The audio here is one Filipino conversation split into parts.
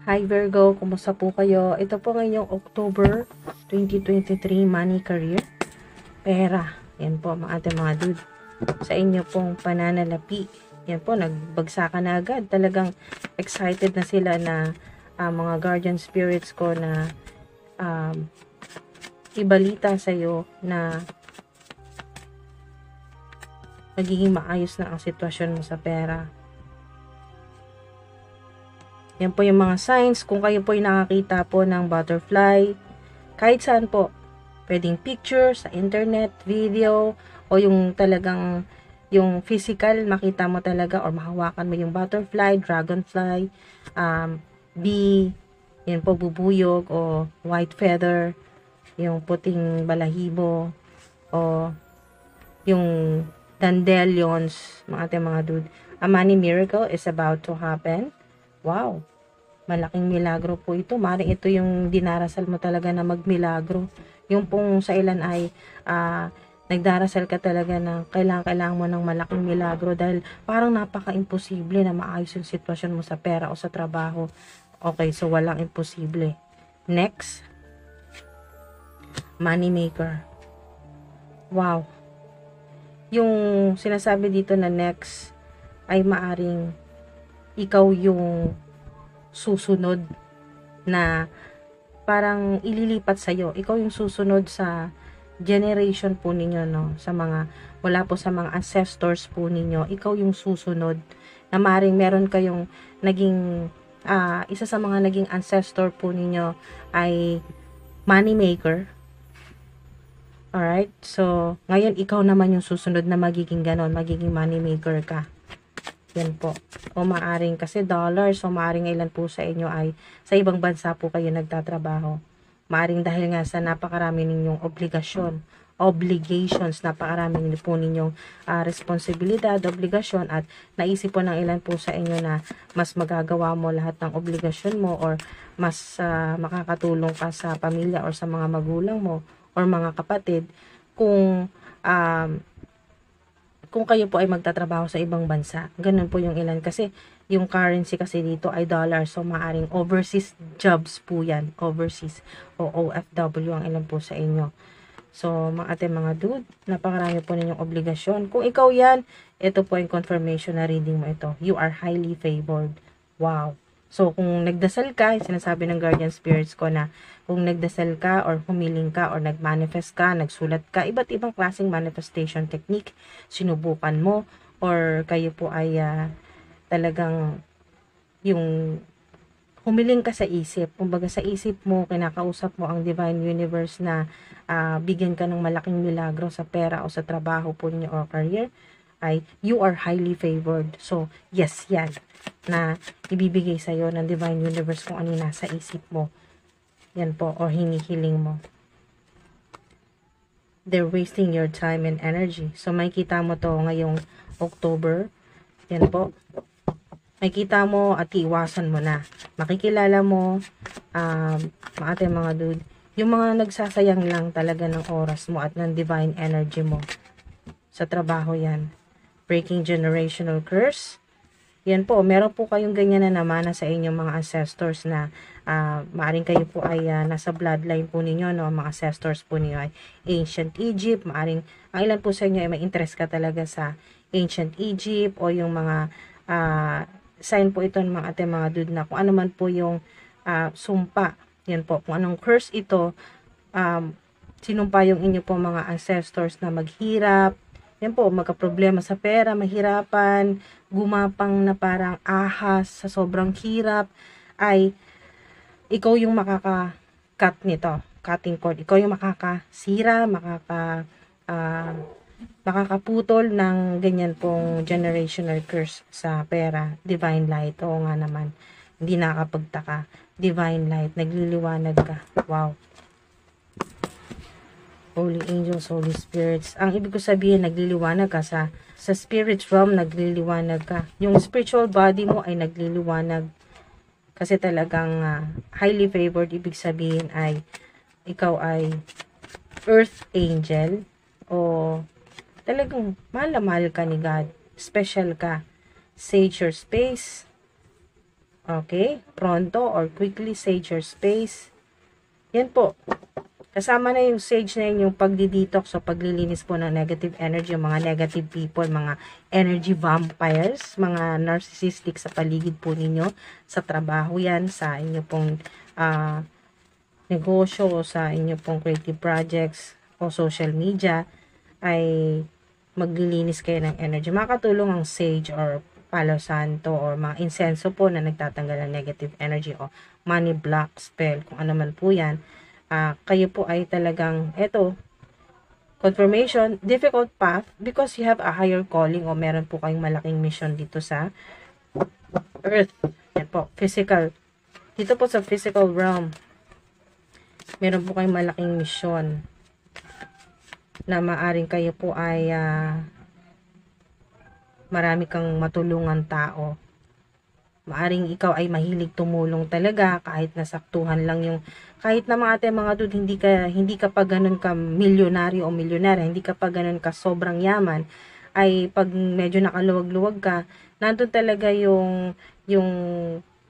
Hi Virgo, kumusta po kayo? Ito po ngayong October 2023, money, career, pera. Yan po mga ating mga dude. Sa inyo pong pananalapi. Yan po, nagbagsakan na agad. Talagang excited na sila na mga guardian spirits ko na ibalita sa iyo na magiging maayos na ang sitwasyon mo sa pera. Yan po yung mga signs. Kung kayo po ay nakakita po ng butterfly, kahit saan po, pwedeng picture, sa internet, video, o yung talagang, yung physical, makita mo talaga, or mahawakan mo yung butterfly, dragonfly, bee, yan po, bubuyog, o white feather, yung puting balahibo, o yung dandelions, mga ating mga dude. A money miracle is about to happen. Wow, malaking milagro po ito. Maring ito yung dinarasal mo talaga na magmilagro. Yung pong sa ilan ay nagdarasal ka talaga na kailangan mo ng malaking milagro dahil parang napaka-imposible na maayos yung sitwasyon mo sa pera o sa trabaho. Okay, so walang imposible. Next, money maker. Wow. Yung sinasabi dito na next ay maaring ikaw yung susunod na parang ililipat sa'yo. Ikaw yung susunod sa generation po ninyo, no? Sa mga, wala po sa mga ancestors po ninyo. Ikaw yung susunod na maring meron kayong naging, isa sa mga naging ancestor po ninyo ay money maker. Alright? So, ngayon ikaw naman yung susunod na magiging ganon, magiging money maker ka. Yan po. O maaring kasi dollars, so maaring ilan po sa inyo ay sa ibang bansa po kayo nagtatrabaho. Maaring dahil nga sa napakarami ninyong obligations, napakarami niyo po ninyong responsibilidad, obligasyon, at naisip po ng ilan po sa inyo na mas magagawa mo lahat ng obligasyon mo or mas makakatulong ka sa pamilya or sa mga magulang mo or mga kapatid kung kayo po ay magtatrabaho sa ibang bansa. Ganun po yung ilan. Kasi yung currency kasi dito ay dollar. So, maaring overseas jobs po yan. Overseas o OFW ang ilan po sa inyo. So, mga dude, napakarami po ninyong obligasyon. Kung ikaw yan, ito po yung confirmation na reading mo ito. You are highly favored. Wow. So, kung nagdasal ka, sinasabi ng guardian spirits ko na kung nagdasal ka or humiling ka or nagmanifest ka, nagsulat ka, iba't ibang klaseng manifestation technique, sinubukan mo or kayo po ay talagang yung humiling ka sa isip. Kumbaga sa isip mo, kinakausap mo ang divine universe na bigyan ka ng malaking milagro sa pera o sa trabaho po niyo or career, ay you are highly favored. So, yes, yan na ibibigay sa'yo ng divine universe kung ano nasa isip mo. Yan po, or hinihiling mo. They're wasting your time and energy. So, may kita mo to ngayong October. Yan po. May kita mo at iwasan mo na. Makikilala mo, mga dude, yung mga nagsasayang lang talaga ng oras mo at ng divine energy mo. Sa trabaho yan. Breaking generational curse. Yan po, meron po kayong ganyan na namana sa inyong mga ancestors na maaring kayo po ay nasa bloodline po ninyo, no? Mga ancestors po ninyo ay ancient Egypt, maaring ang ilan po sa inyo ay may interest ka talaga sa ancient Egypt o yung mga sign po ito ng mga ating mga dude na kung ano man po yung sumpa. Yan po, kung anong curse ito, sinumpa yung inyo po mga ancestors na maghirap, yan po, magka-problema sa pera, mahirapan, gumapang na parang ahas sa sobrang hirap, ay ikaw yung makaka-cut nito, cutting cord. Ikaw yung makakasira, makakaputol ng ganyan pong generational curse sa pera. Divine light, oo nga naman. Hindi nakakapagtaka. Divine light, nagliliwanag ka. Wow. Holy angels, holy spirits. Ang ibig ko sabihin, nagliliwanag ka sa spirit realm, nagliliwanag ka. Yung spiritual body mo ay nagliliwanag. Kasi talagang highly favored, ibig sabihin ay ikaw ay earth angel o talagang mahal ka ni God. Special ka. Sage your space. Okay? Pronto or quickly sage your space. Yan po. Kasama na yung sage na yun, yung pagdi-detox o paglilinis po ng negative energy, yung mga negative people, mga energy vampires, mga narcissistic sa paligid po ninyo, sa trabaho yan, sa inyo pong negosyo, o sa inyo pong creative projects o social media, ay maglilinis kayo ng energy. Makakatulong ang sage or palo santo or mga insenso po na nagtatanggal ng negative energy o money block spell, kung ano man po yan. Kayo po ay talagang, eto, confirmation, difficult path because you have a higher calling o meron po kayong malaking mission dito sa earth. Yan po, physical. Dito po sa physical realm, meron po kayong malaking mission na maaring kayo po ay marami kang matulungan tao. Maaring ikaw ay mahilig tumulong talaga kahit nasaktuhan lang yung kahit na mga dude hindi ka pa ganun ka milyonaryo o milyonarya, hindi ka pa ganun ka sobrang yaman, ay pag medyo nakaluwag-luwag ka, nandun talaga yung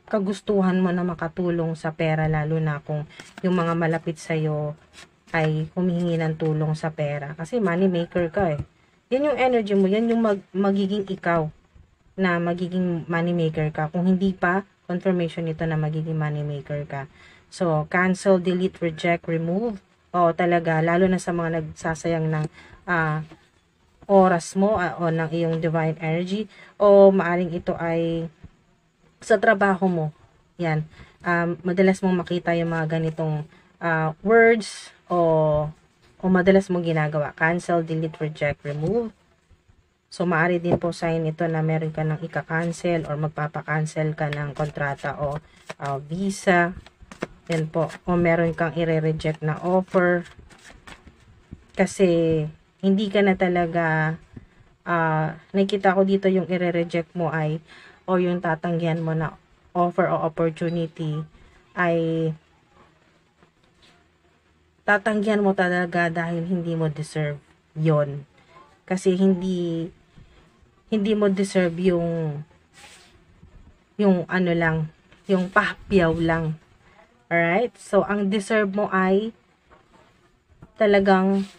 kagustuhan mo na makatulong sa pera, lalo na kung yung mga malapit sa iyo ay humihingi ng tulong sa pera kasi money maker ka eh. Yan yung energy mo, yan yung magiging ikaw na magiging money maker ka. Kung hindi pa, confirmation nito na magiging money maker ka. So, cancel, delete, reject, remove. O talaga, lalo na sa mga nagsasayang ng oras mo o ng iyong divine energy. O maaring ito ay sa trabaho mo. Yan. Madalas mong makita yung mga ganitong words o madalas mong ginagawa. Cancel, delete, reject, remove. So, maaari din po sign ito na meron ka ng ika-cancel or magpapa-cancel ka ng kontrata o visa. Yan po. O meron kang i-reject na offer. Kasi, hindi ka na talaga, nakikita ko dito yung i-reject mo ay, o yung tatanggihan mo na offer o opportunity, ay tatanggihan mo talaga dahil hindi mo deserve yon. Kasi hindi mo deserve yung ano lang, yung pahapyaw lang. Alright? So, ang deserve mo ay talagang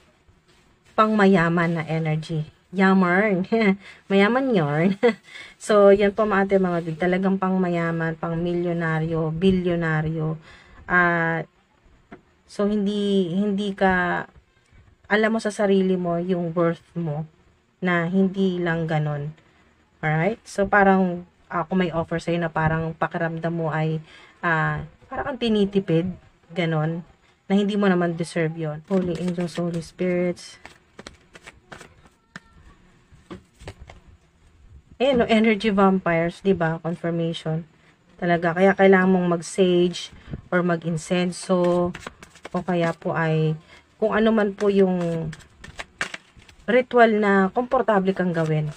pangmayaman na energy. Yaman. Mayaman yarn. So, yan po mga dude. Talagang pangmayaman, pang milyonaryo, bilyonaryo. So, hindi ka alam mo sa sarili mo yung worth mo na hindi lang ganon. Alright? So, parang kung may offer sa'yo na parang pakiramdam mo ay parang ang tinitipid, ganon, na hindi mo naman deserve yon. Holy Angels, Holy Spirits. Ayan, no, energy vampires, di ba? Confirmation. Talaga, kaya kailangan mong mag-sage or mag-incenso o kaya po ay kung ano man po yung ritual na komportable kang gawin.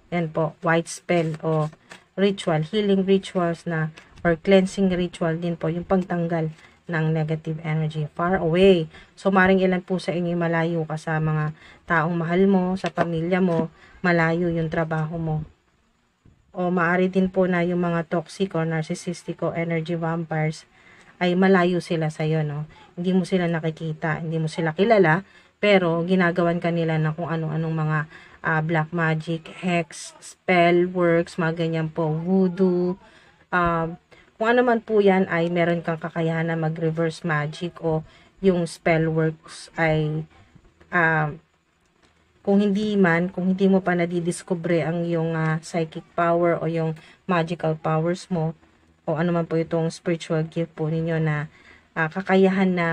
Yan po, white spell o ritual, healing rituals na or cleansing ritual din po, yung pagtanggal ng negative energy far away. So, maring ilan po sa inyo malayo ka sa mga taong mahal mo, sa pamilya mo, malayo yung trabaho mo. O maari din po na yung mga toxic or narcissistic o energy vampires ay malayo sila sa iyo, no? Hindi mo sila nakikita, hindi mo sila kilala, pero ginagawan kanila na kung ano-anong mga black magic, hex, spell works, mga ganyan po, voodoo, kung ano man po yan ay meron kang kakayahan na mag-reverse magic o yung spell works ay kung hindi mo pa nadidiscover ang yung psychic power o yung magical powers mo, o ano man po itong spiritual gift po ninyo na kakayahan na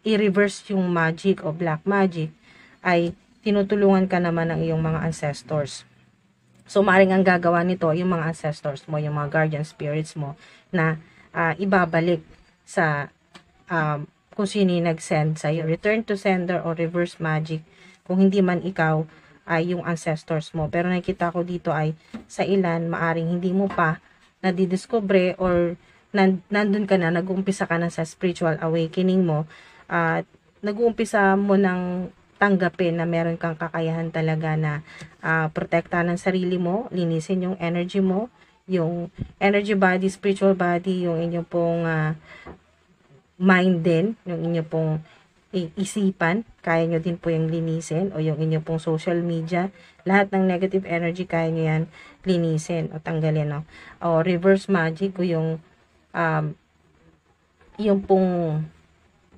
i-reverse yung magic o black magic, ay tinutulungan ka naman ng iyong mga ancestors. So, maaaring ang gagawa nito, yung mga ancestors mo, yung mga guardian spirits mo, na ibabalik sa kung sino yung nag-send sa'yo. Return to sender o reverse magic. Kung hindi man ikaw, ay yung ancestors mo. Pero nakikita ko dito ay sa ilan, maaring hindi mo pa nadidiscover or nandun ka na, nag-uumpisa ka na sa spiritual awakening mo at nag-uumpisa mo ng tanggapin na meron kang kakayahan talaga na protektahan ng sarili mo, linisin yung energy mo, yung energy body, spiritual body, yung inyong pong mind din, yung inyong pong isipan, kaya nyo din po yung linisin, o yung inyong pong social media, lahat ng negative energy, kaya nyo yan linisin o tanggalin, no? O reverse magic, o yung pong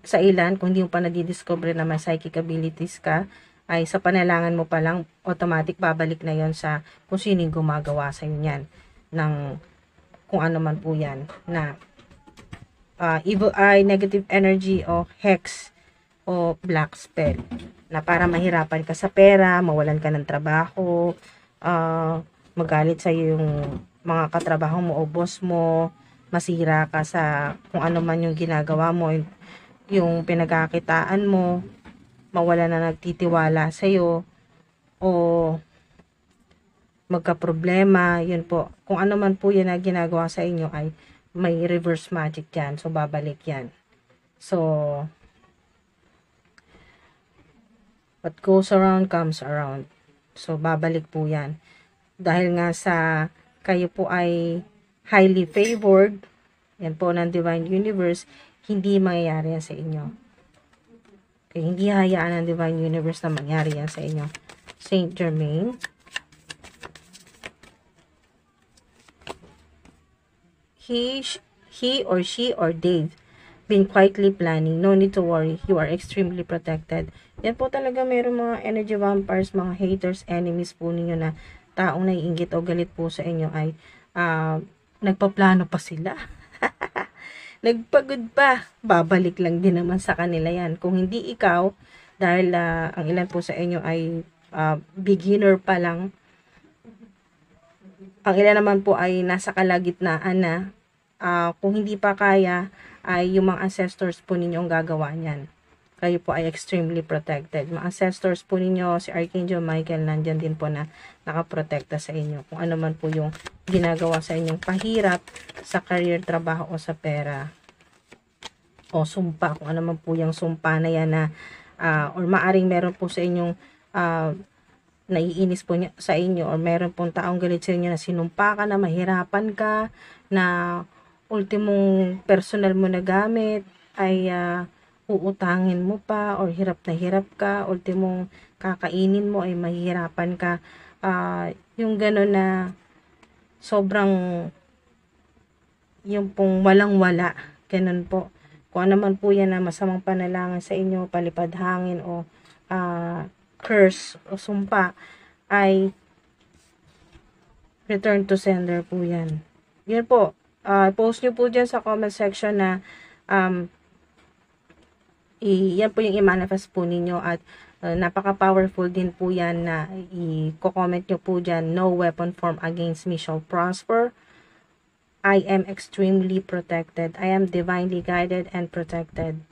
sa ilan, kung hindi mo pa nadidiscover na may psychic abilities ka, ay sa panalangin mo pa lang, automatic babalik na yon sa kung sino yung gumagawa sa inyo yan, ng kung ano man po yan, na evil eye, negative energy, o hex, o black spell, na para mahirapan ka sa pera, mawalan ka ng trabaho, magalit sa yung mga katrabaho mo o boss mo, masira ka sa kung ano man yung ginagawa mo, yung pinagkakitaan mo, mawala na nagtitiwala sa'yo, o magka-problema, yun po. Kung ano man po yan na ginagawa sa inyo ay may reverse magic yan. So, babalik yan. So, what goes around comes around. So, babalik po yan. Dahil nga sa kayo po ay highly favored, yan po ng Divine Universe, hindi mangyayari yan sa inyo. Okay, hindi hayaan ng Divine Universe na mangyari yan sa inyo. Saint Germain. He or she or they've been quietly planning. No need to worry. You are extremely protected. Yan po talaga, meron mga energy vampires, mga haters, enemies po ninyo na taong naiinggit o galit po sa inyo ay nagpaplano pa sila. Nagpagod pa. Babalik lang din naman sa kanila yan. Kung hindi ikaw, dahil ang ilan po sa inyo ay beginner pa lang, ang ilan naman po ay nasa kalagitnaan na, kung hindi pa kaya, ay yung mga ancestors po ninyo ang gagawa niyan. Kayo po ay extremely protected. Mga ancestors po ninyo, si Archangel Michael, nandyan din po na nakaprotekta sa inyo. Kung ano man po yung ginagawa sa inyong pahirap sa career, trabaho, o sa pera. O sumpa, kung ano man po yung sumpa na yan na, or maaring meron po sa inyong naiinis po niya, sa inyo, or meron pong taong galit sa inyo na sinumpa ka na mahirapan ka, na ultimong personal mo na gamit ay uutangin mo pa, or hirap na hirap ka, ultimong kakainin mo ay mahihirapan ka, yung gano'n na sobrang yung pong walang wala, ganun po. Kung ano man po yan na masamang panalangin sa inyo, palipad hangin, o curse o sumpa, ay return to sender po yan. Yun po, post nyo po dyan sa comment section na yan po yung i-manifest po ninyo, at napaka-powerful din po yan na i-comment nyo po dyan, no weapon formed against me shall prosper. I am extremely protected. I am divinely guided and protected.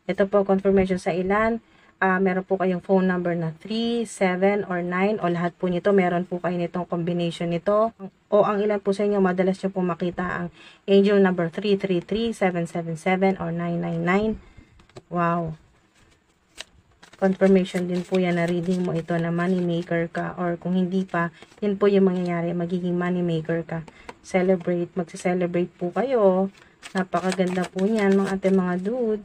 Ito po confirmation sa ilan. Meron po kayong phone number na 3, 7, or 9, o lahat po nito, meron po kayo nitong combination nito. O ang ilan po sa inyo, madalas nyo po makita ang angel number 333, 777, or 999. Wow. Confirmation din po yan na reading mo ito na money maker ka, or kung hindi pa, yun po yung mangyayari, magiging money maker ka. Celebrate, magse-celebrate po kayo. Napakaganda po niyan mga ate, mga dude.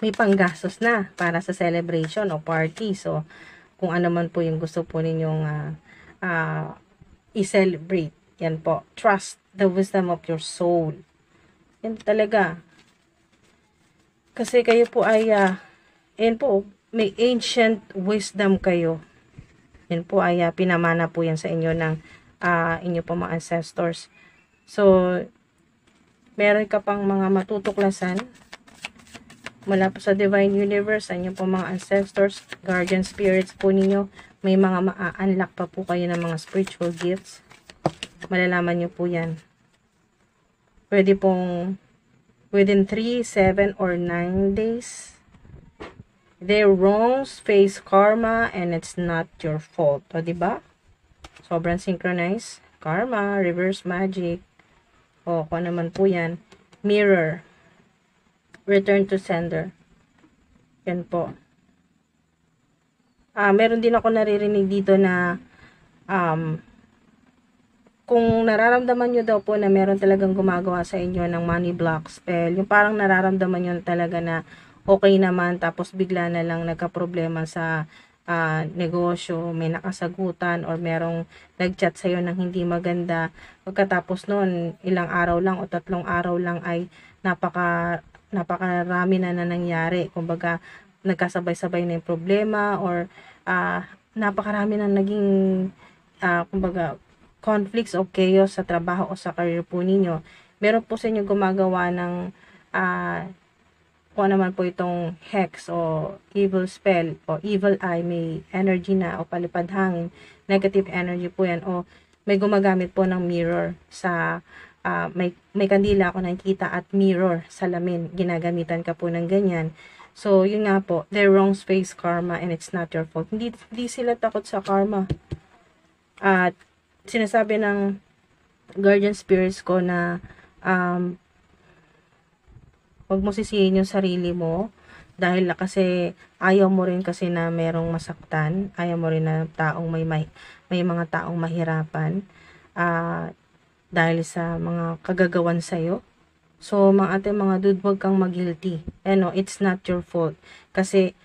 May panggastos na para sa celebration o party. So, kung ano man po yung gusto po ninyong i-celebrate. Yan po. Trust the wisdom of your soul. Yan talaga. Kasi kayo po ay, yan po, may ancient wisdom kayo. Yan po ay pinamana po yan sa inyo ng inyo po mga ancestors. So, meron ka pang mga matutuklasan mula po sa Divine Universe, sa inyo po mga ancestors, guardian spirits po ninyo. May mga ma-unlock pa po kayo ng mga spiritual gifts. Malalaman nyo po yan. Pwede pong within 3, 7, or 9 days. Their wrongs face karma and it's not your fault. O, diba? Sobrang synchronized. Karma, reverse magic. O, kung naman po yan. Mirror. Return to sender. Yan po. Meron din ako naririnig dito na kung nararamdaman nyo daw po na meron talagang gumagawa sa inyo ng money block spell, yung parang nararamdaman nyo talaga na okay naman, tapos bigla na lang nagka-problema sa negosyo, may nakasagutan, or merong nag-chat sa'yo ng hindi maganda, pagkatapos noon, ilang araw lang o 3 araw lang ay napakarami na nangyari. Kumbaga, nagkasabay-sabay na yung problema, or napakarami na naging kumbaga conflicts o chaos sa trabaho o sa career po ninyo. Meron po sa inyo gumagawa ng kung ano man po itong hex o evil spell o evil eye, may energy na o palipad hangin, negative energy po yan, o may gumagamit po ng mirror sa may kandila ako nakikita at mirror, salamin, ginagamitan ka po ng ganyan. So, yun nga po, they're wrong space karma and it's not your fault. Hindi sila takot sa karma. At sinasabi ng guardian spirits ko na wag mo sisihin yung sarili mo dahil kasi ayaw mo rin kasi na merong masaktan, ayaw mo rin na taong may mga taong mahirapan dahil sa mga kagagawan sa'yo. So, mga dude, wag kang mag-guilty. It's not your fault. Kasi,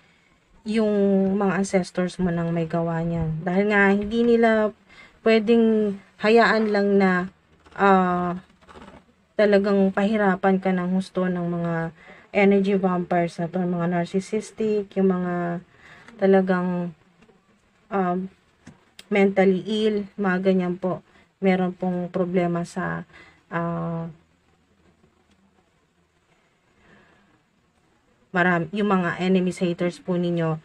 yung mga ancestors mo nang may gawa niyan. Dahil nga, hindi nila pwedeng hayaan lang na talagang pahirapan ka ng husto ng mga energy vampires na to, mga narcissistic, yung mga talagang mentally ill, mga ganyan po. Meron pong problema sa yung mga enemies, haters po ninyo,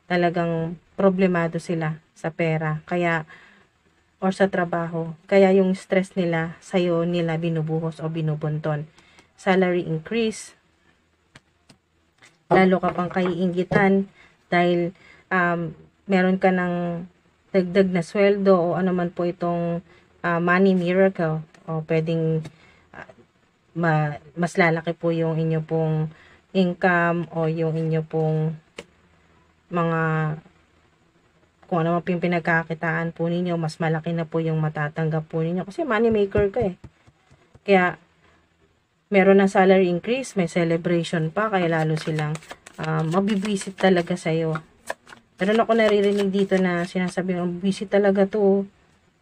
talagang problemado sila sa pera. Kaya, or sa trabaho. Kaya yung stress nila, sa'yo nila binubuhos o binubunton. Salary increase, lalo ka pang kaiinggitan dahil meron ka ng dagdag na sweldo o ano man po itong money miracle, o pwedeng mas lalaki po yung inyo pong income o yung inyo pong mga kung ano po yung pinagkakitaan po ninyo, mas malaki na po yung matatanggap po ninyo. Kasi money maker ka eh. Kaya, meron na salary increase, may celebration pa, kaya lalo silang mabibisit talaga sa'yo. Meron ako naririnig dito na sinasabi, busy talaga to.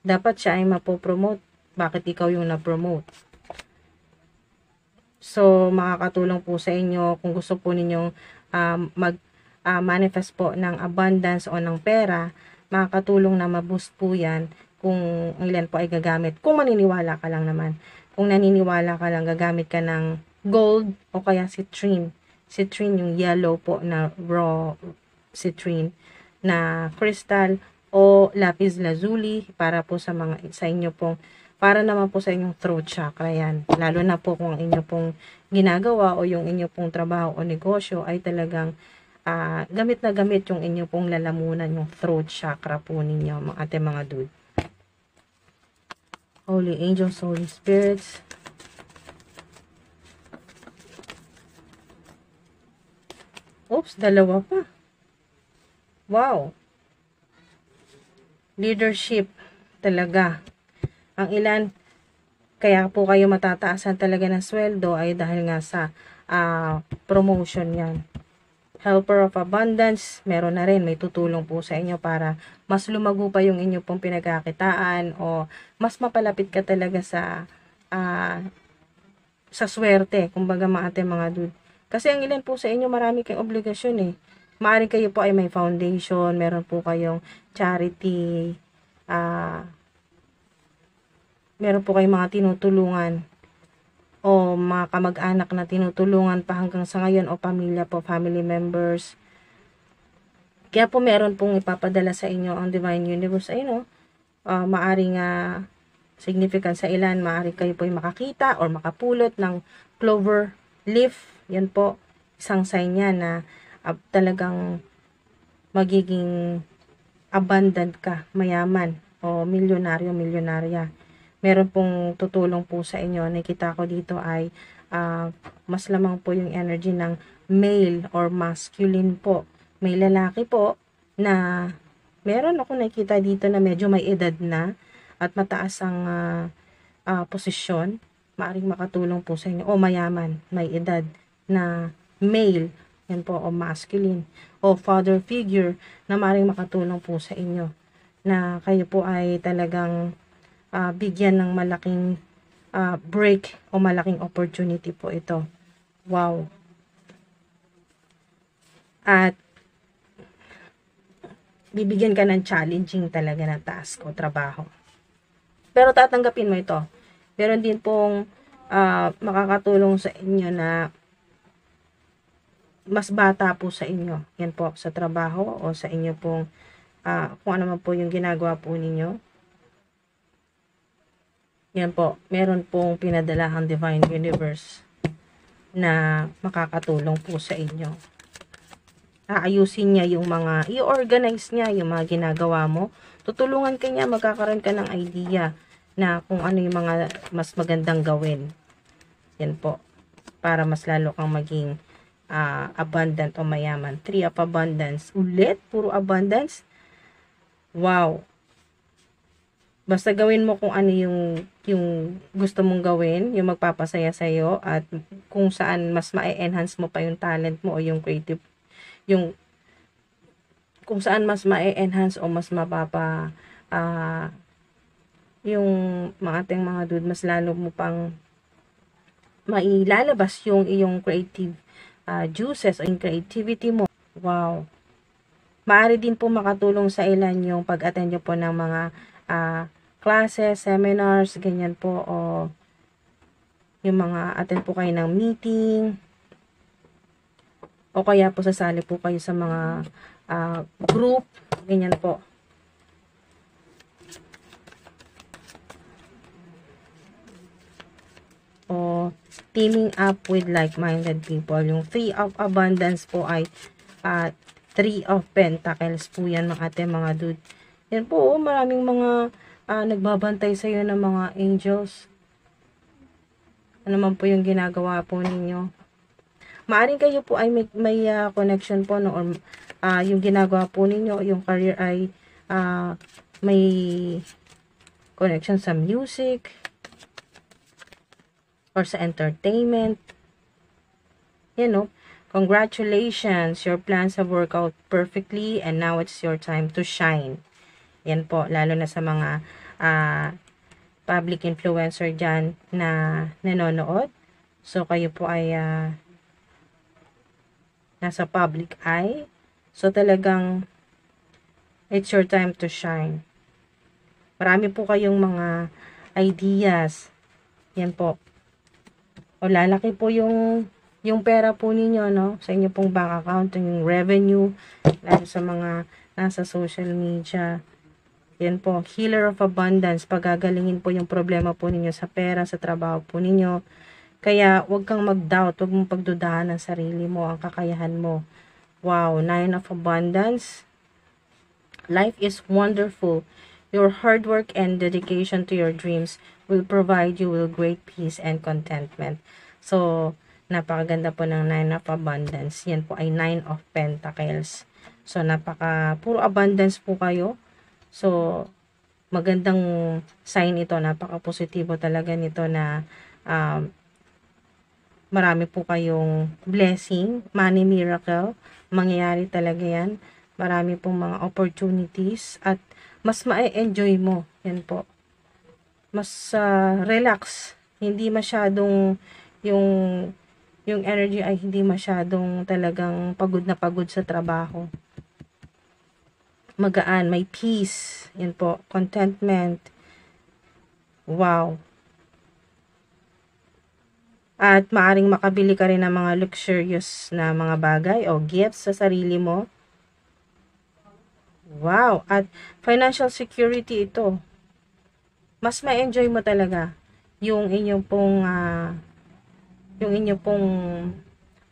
Dapat siya ay mapopromote. Bakit ikaw yung na-promote? So, makakatulong po sa inyo kung gusto po ninyong manifest po ng abundance o ng pera, makakatulong na ma-boost po yan kung ilan po ay gagamit. Kung maniniwala ka lang naman. Kung naniniwala ka lang, gagamit ka ng gold o kaya citrine. Citrine yung yellow po na raw citrine na crystal o lapis lazuli para po sa inyo pong, para naman po sa inyong throat chakra yan. Lalo na po kung ang inyo pong ginagawa o yung inyo pong trabaho o negosyo ay talagang gamit na gamit yung inyo pong lalamunan, yung throat chakra po ninyo, mga dude. Holy angels, holy spirits. Oops, dalawa pa. Wow. Leadership talaga. Ang ilan, kaya po kayo matataasan talaga ng sweldo ay dahil nga sa promotion yan. Helper of abundance, meron na rin, may tutulong po sa inyo para mas lumago pa yung inyo pong pinagkakitaan o mas mapalapit ka talaga sa swerte, kumbaga mga dude. Kasi ang ilan po sa inyo, marami kayong obligasyon eh. Maaring kayo po ay may foundation, meron po kayong charity, meron po kayong mga tinutulungan o mga kamag-anak na tinutulungan pa hanggang sa ngayon o pamilya po, family members. Kaya po meron pong ipapadala sa inyo ang Divine Universe. Ayun maaring significant sa ilan, maaring kayo po ay makakita or makapulot ng clover leaf. Yan po, isang sign yan na talagang magiging abundant ka, mayaman o milyonaryo, milyonarya. Meron pong tutulong po sa inyo. Nakita ko dito ay mas lamang po yung energy ng male or masculine po. May lalaki po na meron ako nakita dito na medyo may edad na at mataas ang posisyon, maaring makatulong po sa inyo, o mayaman, may edad na male, yan po, o masculine, o father figure na maaring makatulong po sa inyo, na kayo po ay talagang bigyan ng malaking break o malaking opportunity po ito. Wow. At bibigyan ka ng challenging talaga na task o trabaho. Pero tatanggapin mo ito. Meron din pong makakatulong sa inyo na mas bata po sa inyo. Yan po, sa trabaho o sa inyo pong kung ano man po yung ginagawa po ninyo. Yan po, meron pong pinadalahang Divine Universe na makakatulong po sa inyo. Aayusin niya yung mga, i-organize niya yung mga ginagawa mo. Tutulungan ka niya, magkakaroon ka ng idea na kung ano yung mga mas magandang gawin. Yan po, para mas lalo kang maging abundant o mayaman. 3 of abundance. Ulit, puro abundance. Wow. Basta gawin mo kung ano yung gusto mong gawin, yung magpapasaya sa'yo, at kung saan mas ma-enhance mo pa yung talent mo o yung creative, yung kung saan mas ma-enhance o mas mapapa yung mga ating mga dude, mas lalo mo pang mailalabas yung iyong creative juices o yung creativity mo. Wow. Maaari din po makatulong sa ilan yung pag-attend nyo po ng mga classes, seminars, ganyan po, o yung mga attend po kayo ng meeting, o kaya po sasali po kayo sa mga group, ganyan po. O teaming up with like-minded people. Yung 3 of abundance po ay 3 of pentacles po yan, mga ate, mga dude. Yan po, maraming mga nagbabantay sa iyo ng mga angels. Ano man po yung ginagawa po ninyo. Maaring kayo po ay may connection po, no, or yung ginagawa po ninyo, yung career ay may connection sa music or sa entertainment. You know, congratulations, your plans have worked out perfectly and now it's your time to shine. Yan po, lalo na sa mga public influencer dyan na nanonood. So, kayo po ay nasa public eye. So, talagang it's your time to shine. Marami po kayong mga ideas. Yan po. O, lalaki po yung pera po ninyo, no? Sa inyo pong bank account, yung revenue, lalo sa mga nasa social media. Yan po, healer of abundance, pagagalingin po yung problema po ninyo sa pera, sa trabaho po ninyo. Kaya, huwag kang mag-doubt, huwag mong pagdudahan ng sarili mo, ang kakayahan mo. Wow, 9 of abundance. Life is wonderful. Your hard work and dedication to your dreams will provide you with great peace and contentment. So, napakaganda po ng 9 of abundance. Yan po ay 9 of pentacles. So, puro abundance po kayo. So, magandang sign ito, napaka-positibo talaga nito na marami po kayong blessing, money miracle, mangyayari talaga yan. Marami pong mga opportunities at mas ma-enjoy mo. Yan po. Mas relax. Hindi masyadong yung energy ay hindi masyadong talagang pagod na pagod sa trabaho. Magaan, may peace. Yan po, contentment. Wow. At maaring makabili ka rin ng mga luxurious na mga bagay o gifts sa sarili mo. Wow. At financial security ito. Mas ma-enjoy mo talaga yung inyong pong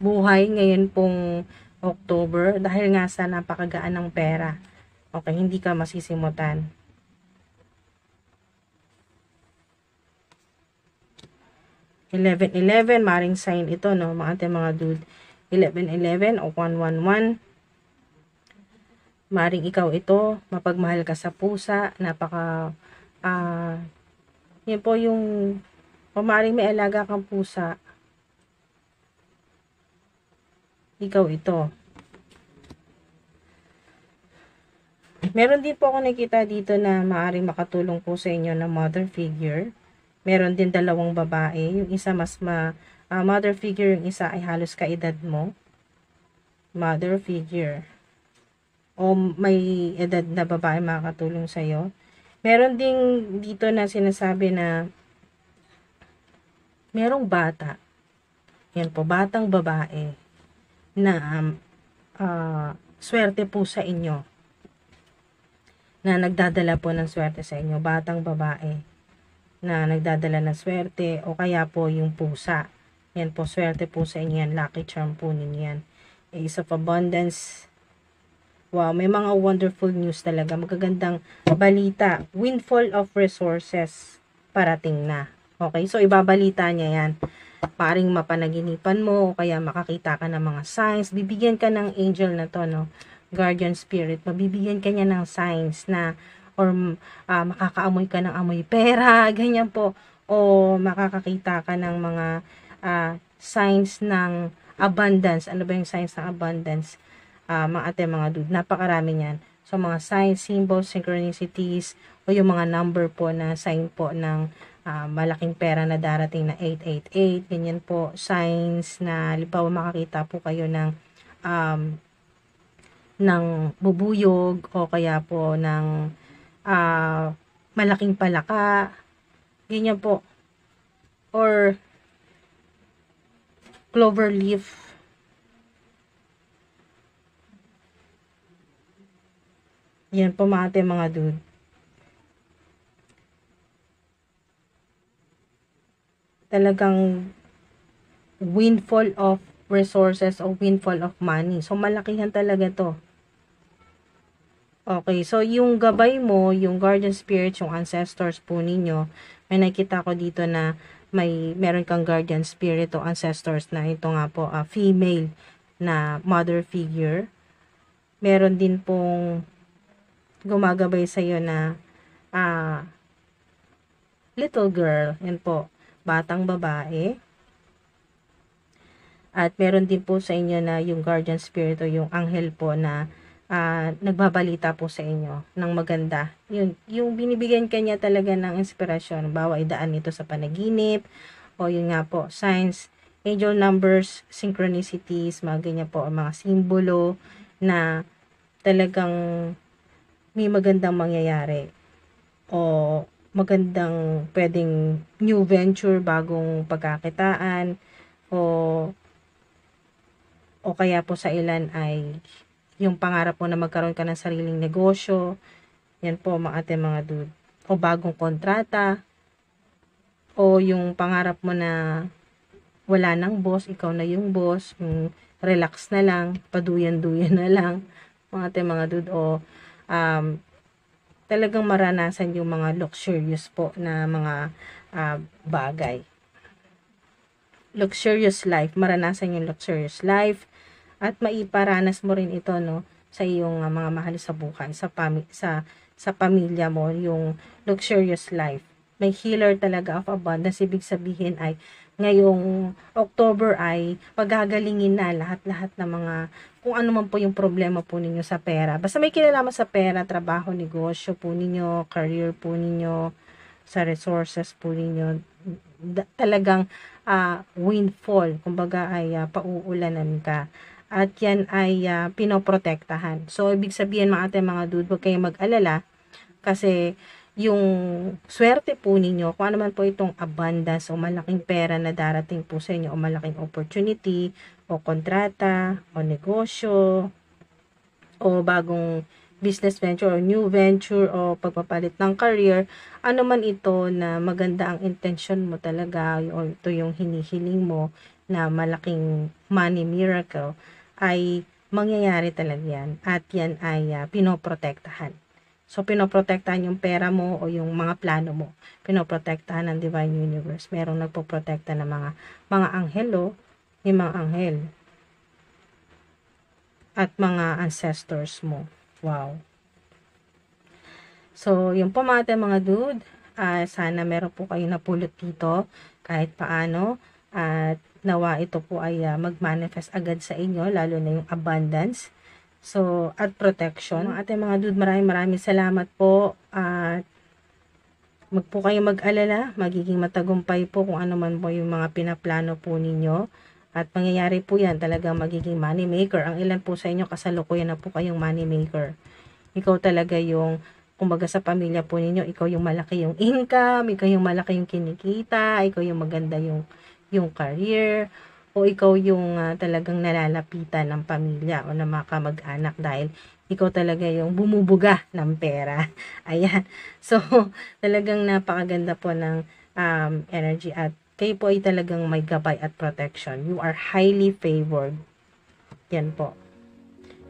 buhay ngayon pong October dahil nga sa napakagaan ng pera. Okay, hindi ka masisimutan. (11:11) maring sign ito, no, mga dude. 11:11 o 111. Maring ikaw ito, mapagmahal ka sa pusa, napaka Ah, Yan po yung maaaring may alaga kang pusa, ikaw ito. Meron din po ako nakita dito na maaaring makatulong po sa inyo na mother figure. Meron din dalawang babae. Yung isa mother figure, yung isa ay halos kaedad mo. Mother figure. O may edad na babae makakatulong sa'yo. Meron ding dito na sinasabi na merong bata. Yan po, batang babae na swerte po sa inyo. Na nagdadala po ng swerte sa inyo. Batang babae na nagdadala ng swerte o kaya po yung pusa. Yan po, swerte po sa inyo yan. Lucky charm po ninyo yan. Ace of Abundance. Wow, may mga wonderful news talaga. Magagandang balita. Windfall of resources parating na. Okay, so ibabalita niya yan. Maaring mapanaginipan mo o kaya makakita ka ng mga signs. Bibigyan ka ng angel na to, no? Guardian spirit. Mabibigyan ka niya ng signs na or makakaamoy ka ng amoy pera, ganyan po. O makakakita ka ng mga signs ng abundance. Ano ba yung signs ng abundance? Mga dude, napakarami niyan. So, mga signs, symbols, synchronicities, o yung mga number po na sign po ng malaking pera na darating na 888, ganyan po, signs na, halimbawa makakita po kayo ng bubuyog, o kaya po ng malaking palaka, ganyan po, or clover leaf, yan po mga dude. Talagang windfall of resources o windfall of money. So, malakihan talaga to. Okay, so yung gabay mo, yung guardian spirits, yung ancestors po ninyo, may nakita ko dito na meron kang guardian spirit o ancestors na ito nga po, female na mother figure. Meron din pong gumagabay sa iyo na little girl, yan po, batang babae. At meron din po sa inyo na yung guardian spirit o yung anghel po na nagbabalita po sa inyo ng maganda. Yung binibigyan kanya talaga ng inspirasyon. Bawa idaan nito sa panaginip o yun nga po, signs, angel numbers, synchronicities, mga ganyan po, mga simbolo na talagang may magandang mangyayari o magandang pwedeng new venture, bagong pagkakitaan o kaya po sa ilan ay yung pangarap mo na magkaroon ka ng sariling negosyo. Yan po mga dude. O bagong kontrata. O yung pangarap mo na wala nang boss, ikaw na yung boss. Yung relax na lang, paduyan-duyan na lang. Mga dude. O talagang maranasan yung mga luxurious po na mga bagay. Luxurious life. Maranasan yung luxurious life. At maiparanas mo rin ito, no, sa iyong mga mahal sa buhay, sa pamilya mo, yung luxurious life. May healer talaga of abundance. Ibig sabihin ay ngayong October ay pagagalingin na lahat-lahat ng mga kung ano man po yung problema po ninyo sa pera. Basta may kinalaman sa pera, trabaho, negosyo po ninyo, career po ninyo, sa resources po ninyo, talagang windfall, kumbaga ay pauulanan ka. At yan ay pinoprotektahan. So, ibig sabihin mga dude, huwag kayong mag-alala kasi yung swerte po ninyo, kung ano man po itong abundance o malaking pera na darating po sa inyo o malaking opportunity o kontrata o negosyo o bagong business venture o new venture o pagpapalit ng career, ano man ito na maganda ang intention mo talaga o ito yung hinihiling mo na malaking money miracle, ay mangyayari talaga yan at yan ay pinoprotektahan. So, pinoprotektahan yung pera mo o yung mga plano mo. Pinoprotektahan ng Divine Universe. Merong nagpoprotekta ng mga anghelo, yung mga anghel at mga ancestors mo. Wow. So, yung po mga dude, Sana meron po kayong napulot dito kahit paano. At nawa ito po ay mag-manifest agad sa inyo, lalo na yung abundance. So, at protection. Mga ating mga dude, maraming salamat po. At wag po kayong mag-alala, magiging matagumpay po kung ano man po yung mga pinaplano po ninyo. At mangyayari po yan, talagang magiging money maker. Ang ilan po sa inyo kasalukuyan na po kayong money maker. Ikaw talaga yung, kumbaga sa pamilya po ninyo, ikaw yung malaki yung income, ikaw yung malaki yung kinikita, ikaw yung maganda yung career, o ikaw yung talagang nalalapitan ng pamilya o ng mga kamag-anak dahil ikaw talaga yung bumubuga ng pera. Ayan. So, talagang napakaganda po ng energy at kayo po ay talagang may gabay at protection. You are highly favored. Yan po.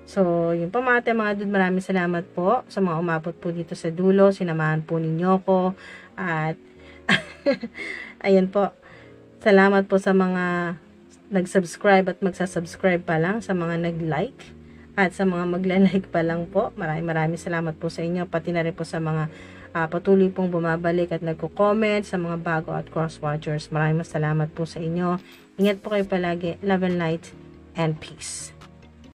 So, yun po mga dude, maraming salamat po sa mga umabot po dito sa dulo. Sinamahan po ninyo ko. At, ayan po. Salamat po sa mga nag-subscribe at magsasubscribe pa lang, sa mga nag-like. At sa mga magla-like pa lang po, maraming salamat po sa inyo. Pati na rin po sa mga patuloy pong bumabalik at nagko-comment, sa mga bago at cross-watchers. Maraming salamat po sa inyo. Ingat po kayo palagi. Love and light and peace.